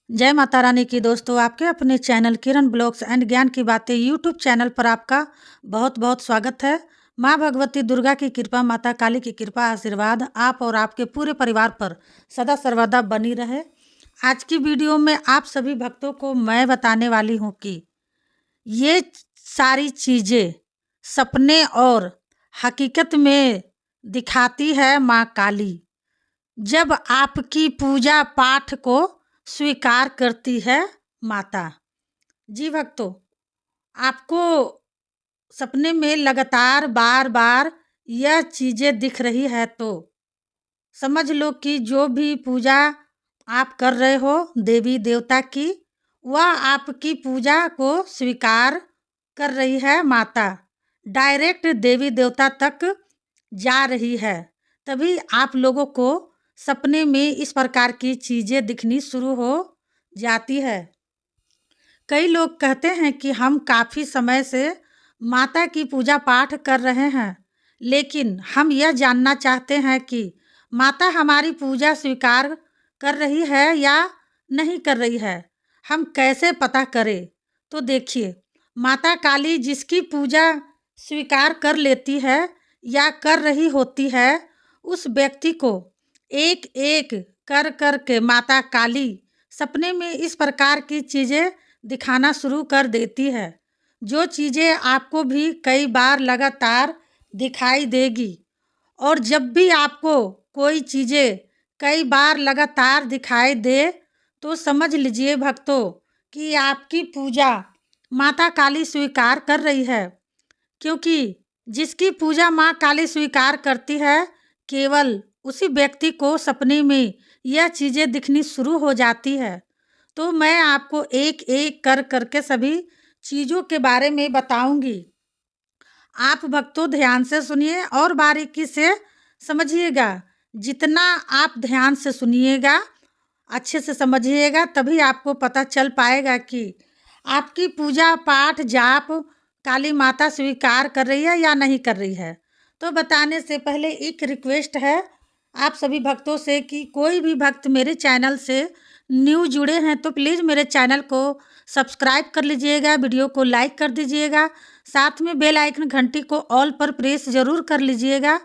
जय माता रानी की दोस्तों, आपके अपने चैनल किरण ब्लॉग्स एंड ज्ञान की बातें यूट्यूब चैनल पर आपका बहुत बहुत स्वागत है। माँ भगवती दुर्गा की कृपा, माता काली की कृपा, आशीर्वाद आप और आपके पूरे परिवार पर सदा सर्वदा बनी रहे। आज की वीडियो में आप सभी भक्तों को मैं बताने वाली हूँ कि ये सारी चीज़ें सपने और हकीकत में दिखाती है माँ काली। जब आपकी पूजा पाठ को स्वीकार करती है माता। जी भक्तों, आपको सपने में लगातार बार बार यह चीज़ें दिख रही है तो समझ लो कि जो भी पूजा आप कर रहे हो देवी देवता की, वह आपकी पूजा को स्वीकार कर रही है माता। डायरेक्ट देवी देवता तक जा रही है। तभी आप लोगों को सपने में इस प्रकार की चीज़ें दिखनी शुरू हो जाती है। कई लोग कहते हैं कि हम काफ़ी समय से माता की पूजा पाठ कर रहे हैं, लेकिन हम यह जानना चाहते हैं कि माता हमारी पूजा स्वीकार कर रही है या नहीं कर रही है। हम कैसे पता करें? तो देखिए, माता काली जिसकी पूजा स्वीकार कर लेती है या कर रही होती है, उस व्यक्ति को एक एक कर कर के माता काली सपने में इस प्रकार की चीज़ें दिखाना शुरू कर देती है, जो चीज़ें आपको भी कई बार लगातार दिखाई देगी। और जब भी आपको कोई चीज़ें कई बार लगातार दिखाई दे तो समझ लीजिए भक्तों कि आपकी पूजा माता काली स्वीकार कर रही है। क्योंकि जिसकी पूजा माँ काली स्वीकार करती है, केवल उसी व्यक्ति को सपने में यह चीज़ें दिखनी शुरू हो जाती है। तो मैं आपको एक एक कर करके सभी चीज़ों के बारे में बताऊंगी। आप भक्तों ध्यान से सुनिए और बारीकी से समझिएगा। जितना आप ध्यान से सुनिएगा, अच्छे से समझिएगा, तभी आपको पता चल पाएगा कि आपकी पूजा पाठ जाप काली माता स्वीकार कर रही है या नहीं कर रही है। तो बताने से पहले एक रिक्वेस्ट है आप सभी भक्तों से कि कोई भी भक्त मेरे चैनल से न्यू जुड़े हैं तो प्लीज़ मेरे चैनल को सब्सक्राइब कर लीजिएगा, वीडियो को लाइक कर दीजिएगा, साथ में बेल आइकन घंटी को ऑल पर प्रेस ज़रूर कर लीजिएगा।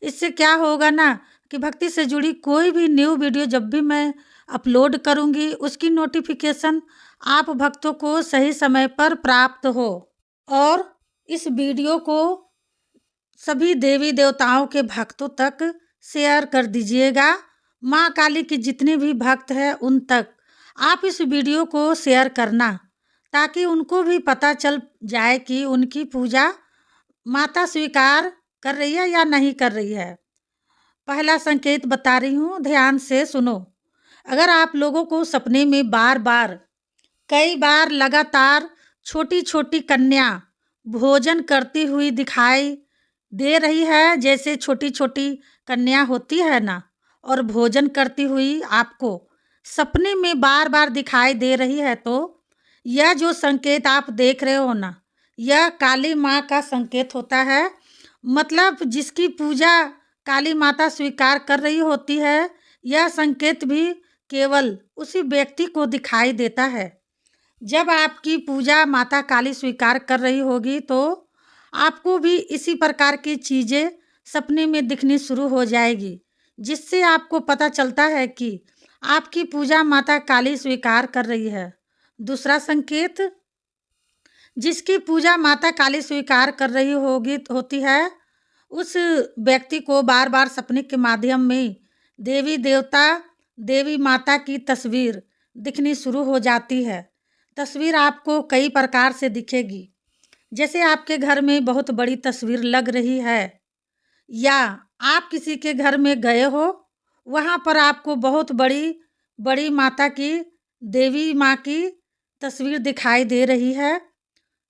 इससे क्या होगा ना कि भक्ति से जुड़ी कोई भी न्यू वीडियो जब भी मैं अपलोड करूंगी, उसकी नोटिफिकेशन आप भक्तों को सही समय पर प्राप्त हो। और इस वीडियो को सभी देवी देवताओं के भक्तों तक शेयर कर दीजिएगा। माँ काली के जितने भी भक्त हैं उन तक आप इस वीडियो को शेयर करना, ताकि उनको भी पता चल जाए कि उनकी पूजा माता स्वीकार कर रही है या नहीं कर रही है। पहला संकेत बता रही हूँ, ध्यान से सुनो। अगर आप लोगों को सपने में बार बार कई बार लगातार छोटी छोटी कन्या भोजन करती हुई दिखाई दे रही है, जैसे छोटी छोटी कन्या होती है ना, और भोजन करती हुई आपको सपने में बार बार दिखाई दे रही है, तो यह जो संकेत आप देख रहे हो ना, यह काली माँ का संकेत होता है। मतलब जिसकी पूजा काली माता स्वीकार कर रही होती है, यह संकेत भी केवल उसी व्यक्ति को दिखाई देता है। जब आपकी पूजा माता काली स्वीकार कर रही होगी तो आपको भी इसी प्रकार की चीज़ें सपने में दिखनी शुरू हो जाएगी, जिससे आपको पता चलता है कि आपकी पूजा माता काली स्वीकार कर रही है। दूसरा संकेत, जिसकी पूजा माता काली स्वीकार कर रही होती है, उस व्यक्ति को बार बार सपने के माध्यम में देवी देवता देवी माता की तस्वीर दिखनी शुरू हो जाती है। तस्वीर आपको कई प्रकार से दिखेगी, जैसे आपके घर में बहुत बड़ी तस्वीर लग रही है, या आप किसी के घर में गए हो, वहाँ पर आपको बहुत बड़ी बड़ी माता की देवी माँ की तस्वीर दिखाई दे रही है,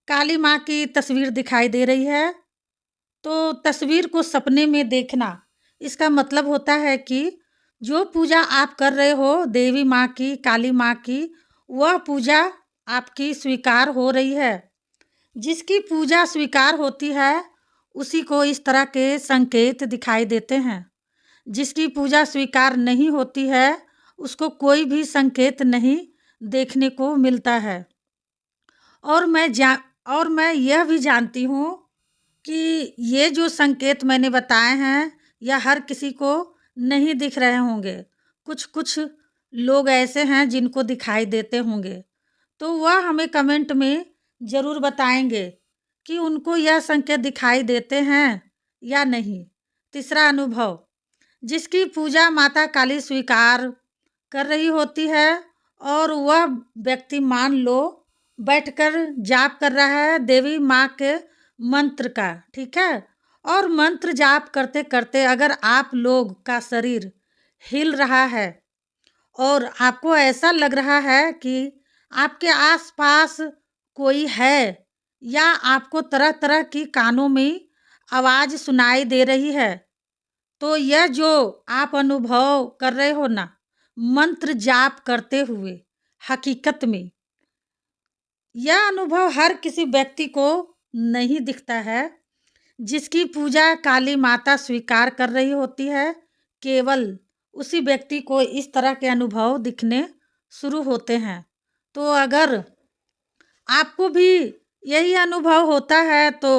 काली माँ की तस्वीर दिखाई दे रही है। तो तस्वीर को सपने में देखना, इसका मतलब होता है कि जो पूजा आप कर रहे हो देवी माँ की, काली माँ की, वह पूजा आपकी स्वीकार हो रही है। जिसकी पूजा स्वीकार होती है उसी को इस तरह के संकेत दिखाई देते हैं। जिसकी पूजा स्वीकार नहीं होती है उसको कोई भी संकेत नहीं देखने को मिलता है। और मैं यह भी जानती हूँ कि ये जो संकेत मैंने बताए हैं, यह हर किसी को नहीं दिख रहे होंगे। कुछ कुछ लोग ऐसे हैं जिनको दिखाई देते होंगे, तो वह हमें कमेंट में ज़रूर बताएंगे कि उनको यह संकेत दिखाई देते हैं या नहीं। तीसरा अनुभव, जिसकी पूजा माता काली स्वीकार कर रही होती है और वह व्यक्ति मान लो बैठकर जाप कर रहा है देवी माँ के मंत्र का, ठीक है। और मंत्र जाप करते करते अगर आप लोग का शरीर हिल रहा है और आपको ऐसा लग रहा है कि आपके आसपास कोई है, या आपको तरह तरह की कानों में आवाज़ सुनाई दे रही है, तो यह जो आप अनुभव कर रहे हो ना मंत्र जाप करते हुए, हकीकत में यह अनुभव हर किसी व्यक्ति को नहीं दिखता है। जिसकी पूजा काली माता स्वीकार कर रही होती है, केवल उसी व्यक्ति को इस तरह के अनुभव दिखने शुरू होते हैं। तो अगर आपको भी यही अनुभव होता है तो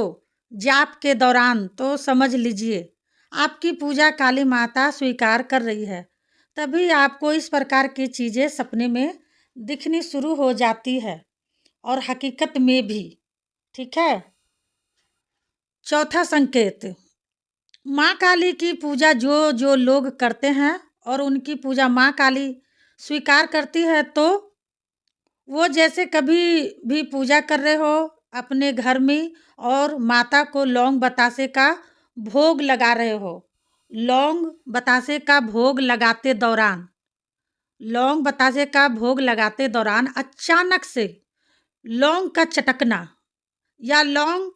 जाप के दौरान, तो समझ लीजिए आपकी पूजा काली माता स्वीकार कर रही है। तभी आपको इस प्रकार की चीज़ें सपने में दिखनी शुरू हो जाती है, और हकीकत में भी, ठीक है। चौथा संकेत, माँ काली की पूजा जो जो लोग करते हैं और उनकी पूजा माँ काली स्वीकार करती है, तो वो जैसे कभी भी पूजा कर रहे हो अपने घर में और माता को लौंग बतासे का भोग लगा रहे हो। लौंग बतासे का भोग लगाते दौरान, लौंग बतासे का भोग लगाते दौरान अचानक से लौंग का चटकना, या लौंग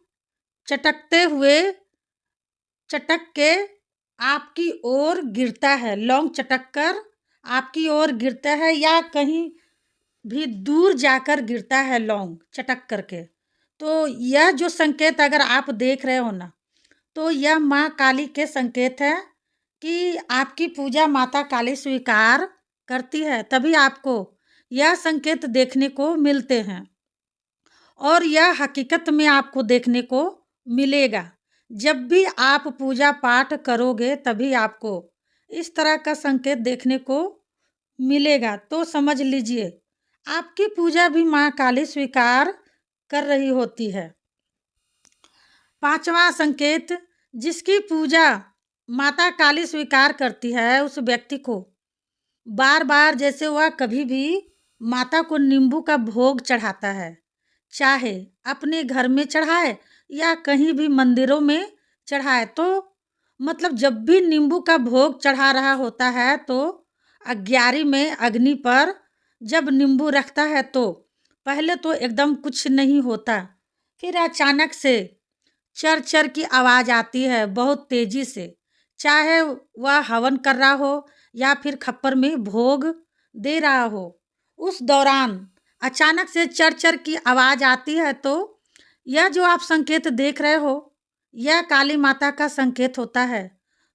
चटकते हुए चटक के आपकी ओर गिरता है, लौंग चटक कर आपकी ओर गिरता है, या कहीं भी दूर जाकर गिरता है लौंग चटक करके। तो यह जो संकेत अगर आप देख रहे हो ना, तो यह माँ काली के संकेत है कि आपकी पूजा माता काली स्वीकार करती है। तभी आपको यह संकेत देखने को मिलते हैं, और यह हकीकत में आपको देखने को मिलेगा। जब भी आप पूजा पाठ करोगे तभी आपको इस तरह का संकेत देखने को मिलेगा। तो समझ लीजिए आपकी पूजा भी माँ काली स्वीकार कर रही होती है। पांचवा संकेत, जिसकी पूजा माता काली स्वीकार करती है उस व्यक्ति को बार बार, जैसे वह कभी भी माता को नींबू का भोग चढ़ाता है, चाहे अपने घर में चढ़ाए या कहीं भी मंदिरों में चढ़ाए, तो मतलब जब भी नींबू का भोग चढ़ा रहा होता है तो अग्यारी में अग्नि पर जब नींबू रखता है तो पहले तो एकदम कुछ नहीं होता, फिर अचानक से चर चर की आवाज़ आती है बहुत तेजी से, चाहे वह हवन कर रहा हो या फिर खप्पर में भोग दे रहा हो। उस दौरान अचानक से चर चर की आवाज़ आती है, तो यह जो आप संकेत देख रहे हो यह काली माता का संकेत होता है।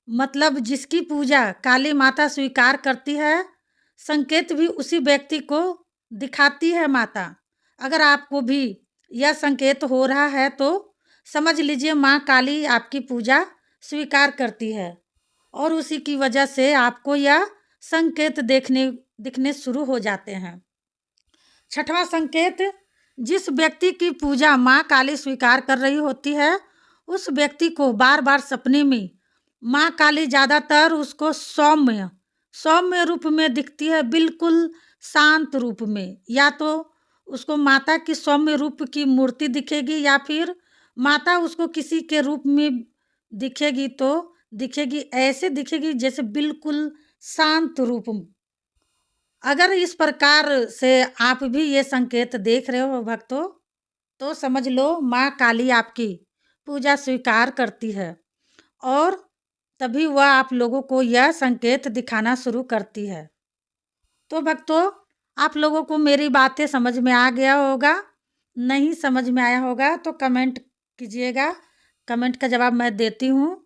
मतलब जिसकी पूजा काली माता स्वीकार करती है, संकेत भी उसी व्यक्ति को दिखाती है माता। अगर आपको भी यह संकेत हो रहा है तो समझ लीजिए माँ काली आपकी पूजा स्वीकार करती है, और उसी की वजह से आपको यह संकेत दिखने शुरू हो जाते हैं। छठवां संकेत, जिस व्यक्ति की पूजा माँ काली स्वीकार कर रही होती है उस व्यक्ति को बार बार सपने में माँ काली ज़्यादातर उसको सौम्य सौम्य रूप में दिखती है, बिल्कुल शांत रूप में। या तो उसको माता की सौम्य रूप की मूर्ति दिखेगी, या फिर माता उसको किसी के रूप में दिखेगी, तो दिखेगी ऐसे दिखेगी जैसे बिल्कुल शांत रूप। अगर इस प्रकार से आप भी ये संकेत देख रहे हो भक्तों, तो समझ लो माँ काली आपकी पूजा स्वीकार करती है, और तभी वह आप लोगों को यह संकेत दिखाना शुरू करती है। तो भक्तों, आप लोगों को मेरी बातें समझ में आ गया होगा। नहीं समझ में आया होगा तो कमेंट कीजिएगा, कमेंट का जवाब मैं देती हूँ।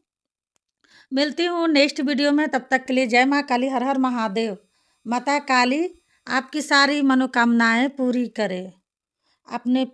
मिलती हूँ नेक्स्ट वीडियो में, तब तक के लिए जय माँ काली, हर हर महादेव। माता काली आपकी सारी मनोकामनाएं पूरी करे। अपने